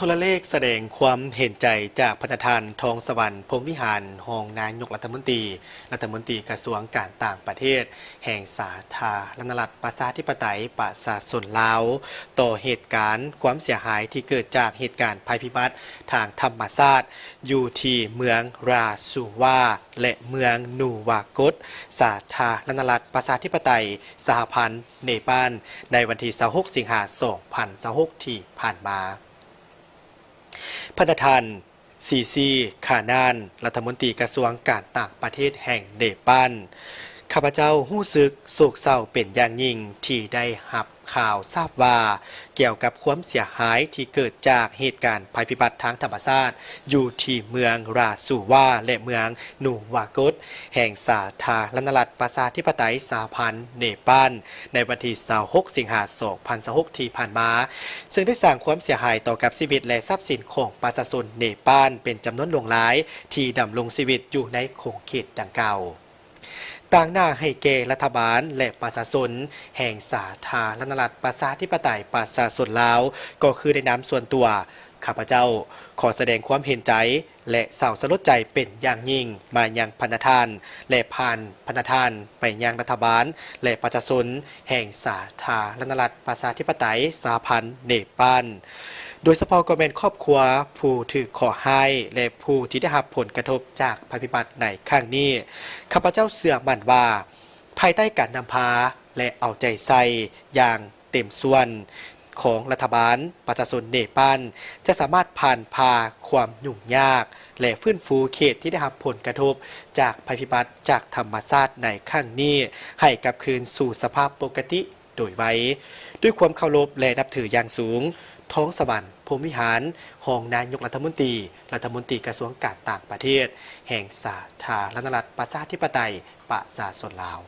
โทรเลขแสดงความเห็นใจจากพัฒทานทองสวรรค์พรหมวิหารรองนายกรัฐมนตรีกระทรวงการต่างประเทศ แห่งสาธารณรัฐประชาธิปไตยประชาชนลาวต่อเหตุการณ์ความเสียหายที่เกิดจากเหตุการณ์ภัยพิบัติทางธรรมชาติอยู่ที่เมืองราซูวาและเมืองนูวากตสาธารณรัฐประชาธิปไตยสหพันธ์เนปาลในวันที่26สิงหาคม2026ที่ผ่านมาพัฒทานซีซีขานานรัฐมนตรีกระทรวงการต่างประเทศแห่งเนปาลข้าพเจ้ารู้สึกโศกเศร้าเป็นอย่างยิ่งที่ได้รับข่าวทราบว่าเกี่ยวกับความเสียหายที่เกิดจากเหตุการณ์ภัยพิบัติทางธรรมชาติอยู่ที่เมืองราซูวาและเมืองนูวากตแห่งสาธารณรัฐประชาธิปไตยสหพันธ์เนปาลในวันที่26สิงหาคม2026ที่ผ่านมาซึ่งได้สร้างความเสียหายต่อกับชีวิตและทรัพย์สินของประชาชนเนปาลเป็นจำนวนหลวงหลายที่ดำรงชีวิตอยู่ในขงเขตดังกล่าวต่างหน้าให้แก่รัฐบาลและประชาชนแห่งสาธารณรัฐประชาธิปไตยประชาชนลาวก็คือในนามส่วนตัวข้าพเจ้าขอแสดงความเห็นใจและเศร้าสลดใจเป็นอย่างยิ่งมายังพันธทานและผ่านพันธทานไปยังรัฐบาลและประชาชนแห่งสาธารณรัฐประชาธิปไตยสหพันธ์เนปาลโดยเฉพาะก็เป็นครอบครัวผู้ถือขอให้และผู้ที่ได้รับผลกระทบจากภัยพิบัติในครั้งนี้ข้าพเจ้าเชื่อมั่นว่าภายใต้การนำพาและเอาใจใส่อย่างเต็มส่วนของรัฐบาลประชาชนเนปาลจะสามารถผ่านพาความยุ่งยากและฟื้นฟูเขตที่ได้รับผลกระทบจากภัยพิบัติจากธรรมชาติในครั้งนี้ให้กลับคืนสู่สภาพปกติโดยไว้ด้วยความเคารพและนับถืออย่างสูงท้องสวรรค์พรหมวิหารรองนายกรัฐมนตรีกระทรวงการต่างประเทศแห่งสาธารณรัฐประชาธิปไตยประชาชนลาว